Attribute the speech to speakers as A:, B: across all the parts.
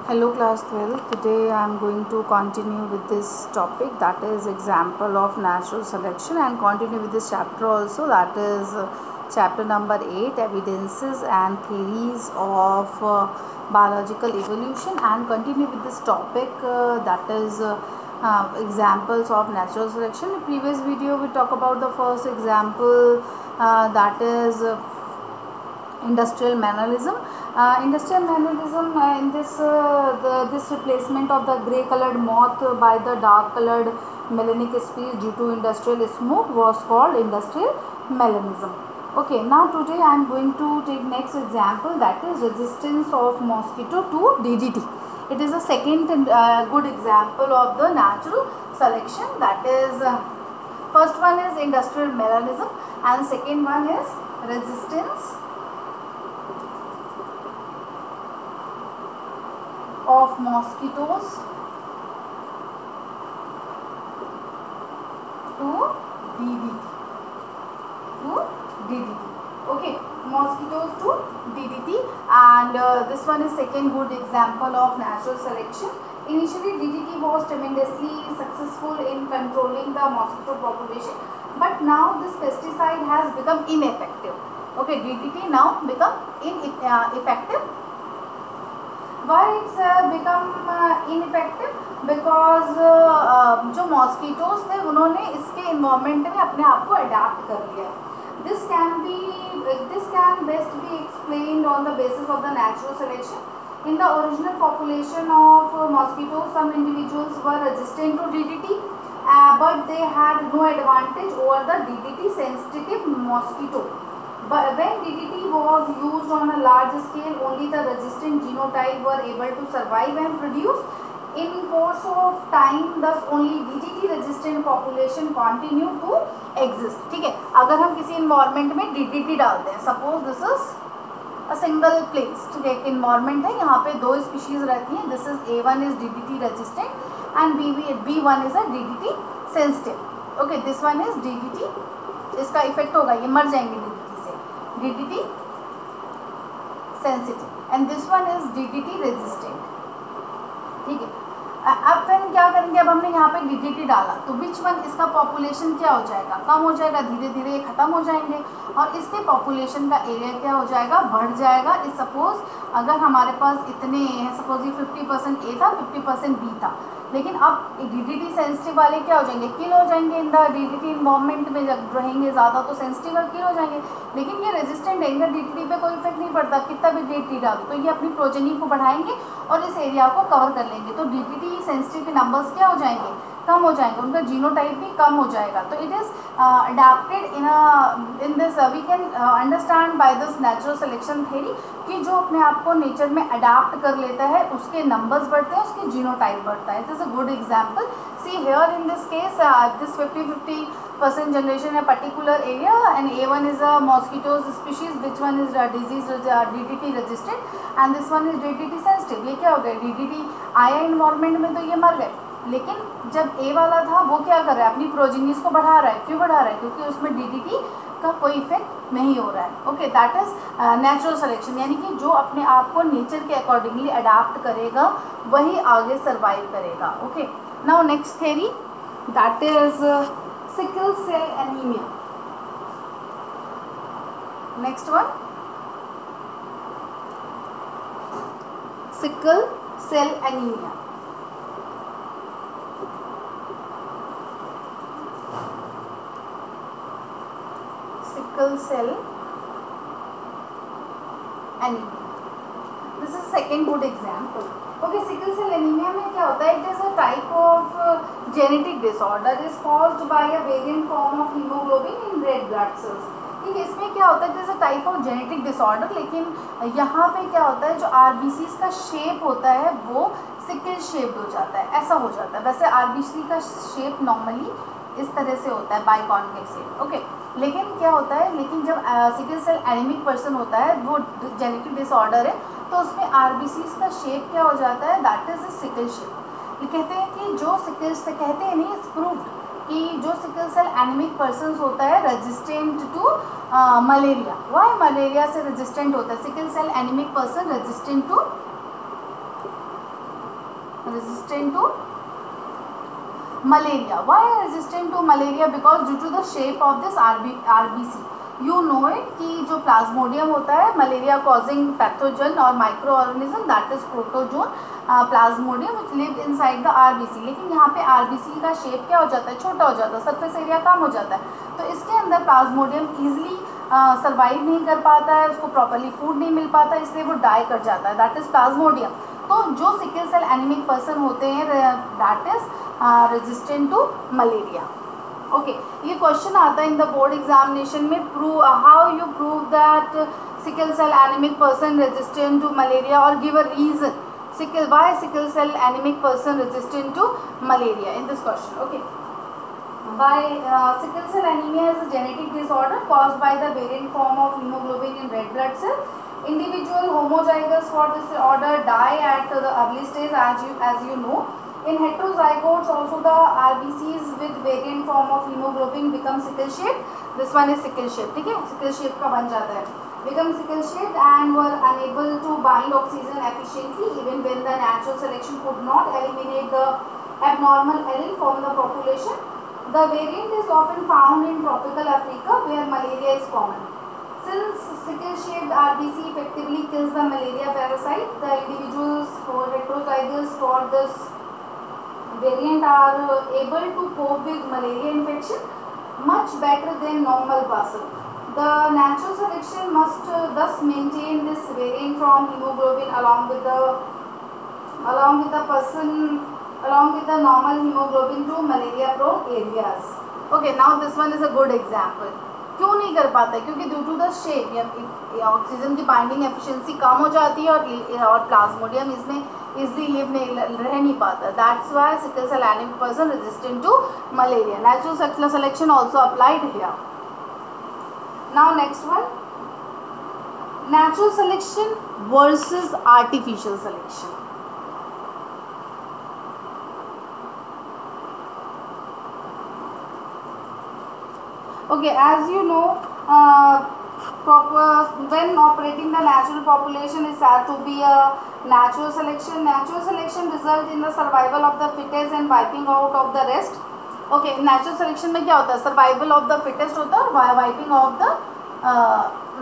A: Hello class 12. Today I am going to continue with this topic, that is example of natural selection, and continue with this chapter also, that is chapter number 8, evidences and theories of biological evolution, and continue with this topic, that is examples of natural selection. In previous video we talk about the first example, that is industrial mannerism. Industrial mannerism, in this replacement of the grey colored moth by the dark colored melanic species due to industrial smoke was called industrial melanism. Okay, now today I am going to take next example, that is resistance of mosquito to DDT. It is a second good example of the natural selection, that is first one is industrial melanism and second one is resistance of mosquitoes to DDT. Okay, mosquitoes to DDT, and this one is second good example of natural selection. Initially DDT was tremendously successful in controlling the mosquito population, but now this pesticide has become ineffective. Okay, DDT now become ineffective. Why it's become ineffective? Because जो mosquitoes थे उन्होंने इसके environment में अपने आप को adapt कर लिया. This can best be explained on the basis of the natural selection. In the original population of mosquitoes, some individuals were resistant to DDT, but they had no advantage over the DDT sensitive mosquito. But when DDT was used on a large scale, only the resistant genotype were able to survive and produce. In course of time, thus only DDT resistant population continue to exist. ठीक है, अगर हम किसी environment में DDT डालते हैं, suppose this is a single place, ठीक है, एक इन्वायरमेंट है, यहाँ पे दो स्पीशीज रहती हैं, this is A1 is DDT resistant and B1 is a DDT sensitive. Okay, this one is DDT, इसका इफेक्ट होगा, ये मर जाएंगे DDT sensitive and this one is DDT resistant. ठीक है, अब फिर क्या करेंगे, अब हमने यहाँ पे DDT डाला तो विच वन, इसका पॉपुलेशन क्या हो जाएगा, कम हो जाएगा, धीरे धीरे ये खत्म हो जाएंगे और इसके पॉपुलेशन का एरिया क्या हो जाएगा, बढ़ जाएगा. इस सपोज अगर हमारे पास इतने हैं, सपोज ये 50% A था, 50% B था, लेकिन अब DDT सेंसिटिव वाले क्या हो जाएंगे, किल हो जाएंगे. इन द DDT इन्वायरमेंट में जब रहेंगे ज़्यादा तो सेंसिटिव और किल हो जाएंगे. लेकिन ये रेजिस्टेंट है, इनका DDT पे कोई इफेक्ट नहीं पड़ता, कितना भी DDT डालो तो ये अपनी प्रोजेनी को बढ़ाएंगे और इस एरिया को कवर कर लेंगे. तो DDT सेंसिटिव के नंबर्स क्या हो जाएंगे, कम हो जाएंगे, उनका जीनोटाइप भी कम हो जाएगा. तो it is adapted in this, we can understand by this natural selection theory कि जो अपने आप को नेचर में अडेप्ट कर लेता है उसके नंबर्स बढ़ते हैं, उसके जीनोटाइप बढ़ता है. It is a good example. See here in this case this 50% generation है particular area and A1 is a mosquitoes species, which one is disease DDT resistant and this one is DDT sensitive. ये क्या हो गया, DDT आया environment में तो ये मर गए, लेकिन जब A वाला था वो क्या कर रहा है, अपनी प्रोजेनीज को बढ़ा रहा है. क्यों बढ़ा रहा है, क्योंकि उसमें DDT का कोई इफेक्ट नहीं हो रहा है. Okay, that is natural selection, यानी कि जो अपने आप को नेचर के अकॉर्डिंगली अडाप्ट करेगा वही आगे सर्वाइव करेगा. Okay, now next theory, that is sickle cell anemia. Next one, sickle cell anemia. Sickle cell anemia. This is second good example. Okay, sickle cell anemia में क्या होता है, it is a type of genetic disorder is caused by a variant form of hemoglobin in red blood cells. ठीक है, इसमें क्या होता है, it is a type of genetic disorder, लेकिन यहाँ पे क्या होता है, जो RBCs का शेप होता है वो सिकल शेप्ड हो जाता है, ऐसा हो जाता है. वैसे RBC का शेप नॉर्मली इस तरह से होता है, बाइकॉन्केव शेप. ओके, लेकिन क्या होता है, लेकिन जब सिकल सेल एनीमिक पर्सन होता है, वो जेनेटिक डिसऑर्डर है, तो उसमें RBCs का शेप क्या हो जाता है, that is a sickle shape. ये कहते हैं कि जो सिकल से कहते हैं नहीं, इट्स प्रूव्ड कि जो सिकल सेल एनीमिक पर्सन होता है resistant to malaria. Why malaria से रेजिस्टेंट होता है sickle cell anaemic person, resistant to resistant to malaria. Why resistant to malaria? Because due to the shape of this RBC. You know it कि जो Plasmodium होता है malaria causing pathogen और micro organism that is protozoan Plasmodium which live inside the RBC. लेकिन यहाँ पे RBC का shape क्या हो जाता है, छोटा हो जाता है, सरफेस एरिया कम हो जाता है. तो इसके अंदर प्लाज्मोडियम ईजिली सर्वाइव नहीं कर पाता है, उसको प्रॉपरली फूड नहीं मिल पाता, इसलिए वो डाई कर जाता है. That is Plasmodium. तो जो सिकल सेल एनीमिक पर्सन होते हैं that is resistant to malaria. Okay, ये क्वेश्चन आता है इन द बोर्ड एग्जामिनेशन में. Prove how you prove that sickle cell anaemic person resistant to malaria और give a reason why sickle cell anemic person resistant to malaria in this question. Okay, by sickle cell anemia is a genetic disorder caused by the variant form of hemoglobin in red blood cell. Individual homozygous for this disorder die at the early stage as you know. In heterozygotes also the RBCs with variant form of hemoglobin become sickle shaped. This one is sickle shaped. ठीक है, sickle shape का बन जाता है. Become sickle shaped and were unable to bind oxygen efficiently even when the natural selection could not eliminate the abnormal allele from the population. The variant is often found in tropical Africa where malaria is common. Since sickle shaped RBC effectively kills the malaria parasite, the individuals who are heterozygous for this variant are able to cope with malaria infection much better than normal person. The natural selection must thus maintain this variant from hemoglobin along with the normal hemoglobin to malaria prone areas. Okay, now this one is a good example. क्यों नहीं कर पाता है? क्योंकि due to the shape या oxygen की binding efficiency कम हो जाती है और प्लाज्मोडियम इसमें इजली रह नहीं पाता. That's why sickle cell anaemic person resistant to malaria. Natural selection also applied here. Now next one, natural selection versus artificial selection. Okay, as you know, when operating the natural population is said to be a natural selection. Natural selection results in the survival of the fittest and wiping out of the rest. Okay, natural selection में क्या होता है? Survival of the fittest होता है और wiping off the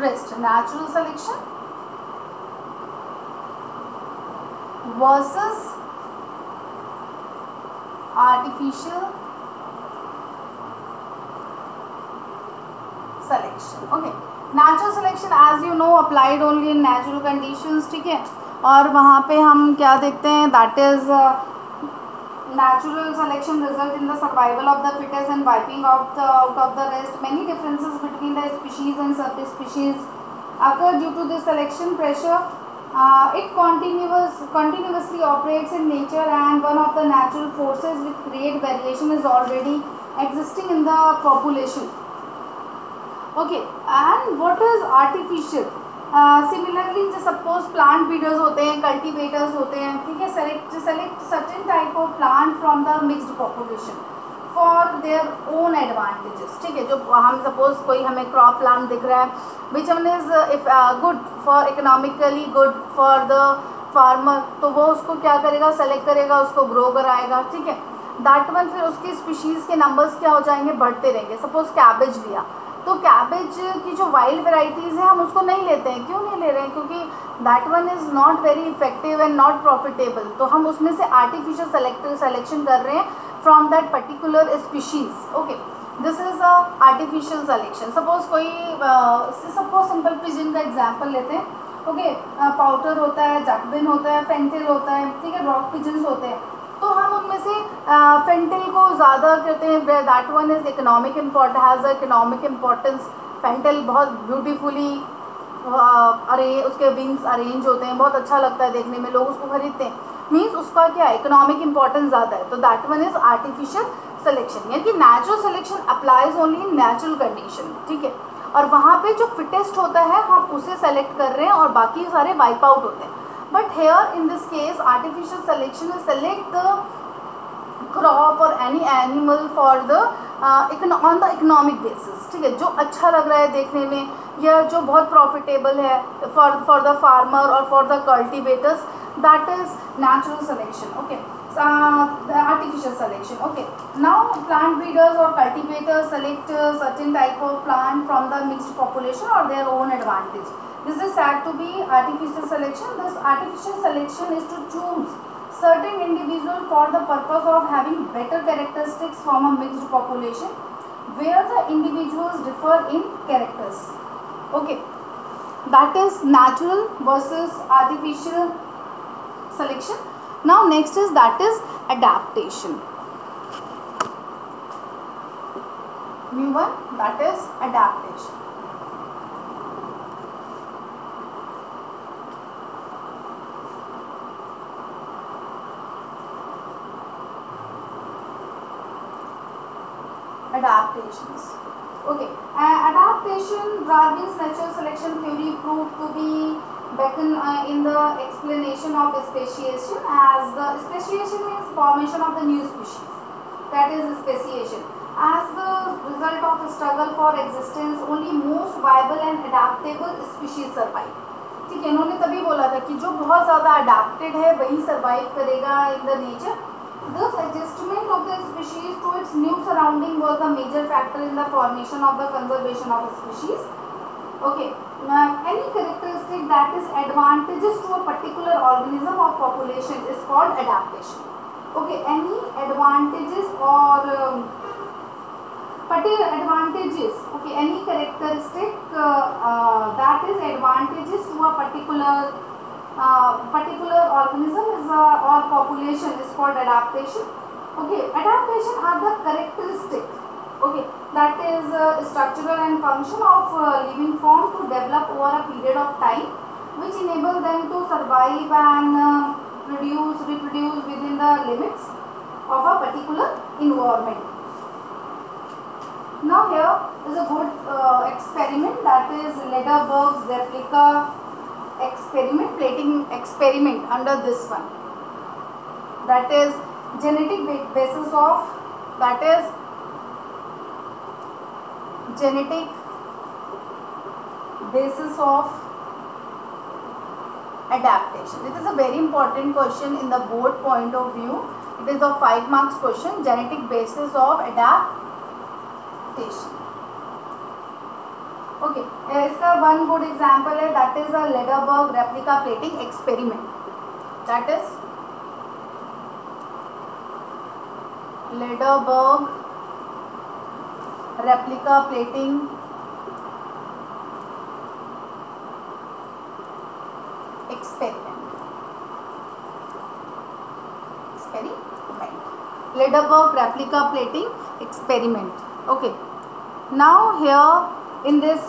A: rest. Natural selection versus artificial selection. Okay, natural selection as you know applied only in natural conditions. ठीक है, और वहाँ पे हम क्या देखते हैं? That is natural selection result in the survival of the fittest and wiping out of the rest. Many differences between the species and subspecies occur due to this selection pressure. It continuously operates in nature, and one of the natural forces which create variation is already existing in the population. Okay, and what is artificial? Similarly जो suppose plant breeders होते हैं, cultivators होते हैं, ठीक है, select certain type of plant from the mixed population for their own advantages. ठीक है, जो हम सपोज कोई हमें क्रॉप प्लांट दिख रहा है विच one is good for economically good for the farmer, तो वो उसको क्या करेगा? सेलेक्ट करेगा, उसको ग्रो कराएगा. ठीक है, दैट वन फिर उसकी स्पीशीज़ के नंबर्स क्या हो जाएंगे? बढ़ते रहेंगे. सपोज कैबेज लिया, तो कैबेज की जो वाइल्ड वेराइटीज़ हैं हम उसको नहीं लेते हैं. क्यों नहीं ले रहे हैं? क्योंकि that one is not very effective and not profitable. तो हम उसमें से आर्टिफिशियल सेलेक्शन कर रहे हैं from that particular species. Okay, this is a artificial selection. Suppose simple pigeon का एग्जाम्पल लेते हैं. ओके, पाउटर होता है, जैकबिन होता है, फेंटिल होता है, ठीक है, रॉक पिजन्स होते हैं. तो हम उनमें से फेंटिल को ज़्यादा करते हैं. That one is economic has economic importance. फेंटिल बहुत ब्यूटीफुली उसके विंग्स अरेंज होते हैं, बहुत अच्छा लगता है देखने में, लोग उसको खरीदते हैं. मीन्स उसका क्या है? इकोनॉमिक इम्पोर्टेंस ज़्यादा है. तो that one is artificial selection. यानी कि natural selection applies only in natural condition. ठीक है, और वहाँ पे जो फिटेस्ट होता है हम उसे सेलेक्ट कर रहे हैं और बाकी सारे वाइप आउट होते हैं. But here in this case artificial selection is select the crop or any animal for the on the economic basis. ठीक है, जो अच्छा लग रहा है देखने में या जो बहुत प्रॉफिटेबल है for the farmer और for the cultivators, that is natural selection. Okay, so, the artificial selection. Okay, now plant breeders or cultivators select certain type of plant from the mixed population or their own advantage. This is said to be artificial selection. This artificial selection is to choose certain individuals for the purpose of having better characteristics from a mixed population where the individuals differ in characters. Okay, that is natural versus artificial selection. Now next is that is adaptation. New one, that is adaptation. Adaptations. Okay, adaptation, Darwin's natural selection theory proved to be beacon in the explanation of speciation, as the speciation means formation of the new species, that is speciation. As the result of a struggle for existence, only most viable and adaptable species survive. ठीक है, इन्होंने तभी बोला था कि जो बहुत ज़्यादा अडेप्टेड है वही सर्वाइव करेगा in the nature. Thus, adjustment of the species to its new surrounding was the major factor in the formation of the conservation of a species. Okay, any characteristic that is advantageous to a particular organism or population is called adaptation. Okay, any advantages or particular advantages. Okay, any characteristic that is advantageous to a particular organism is or population is called adaptation. Okay, adaptation are the characteristic, okay, that is structural and function of living form to develop over a period of time, which enable them to survive and reproduce within the limits of a particular environment. Now here is a good experiment, that is Lederberg's replica experiment, plating experiment under this one, that is genetic basis of, that is genetic basis of adaptation. It is a very important question in the board point of view. It is a 5 marks question, genetic basis of adaptation. Okay, इसका one good example है, that is a Lederberg replica plating experiment. That is Lederberg replica plating experiment. Lederberg replica plating experiment. Okay. Now here in this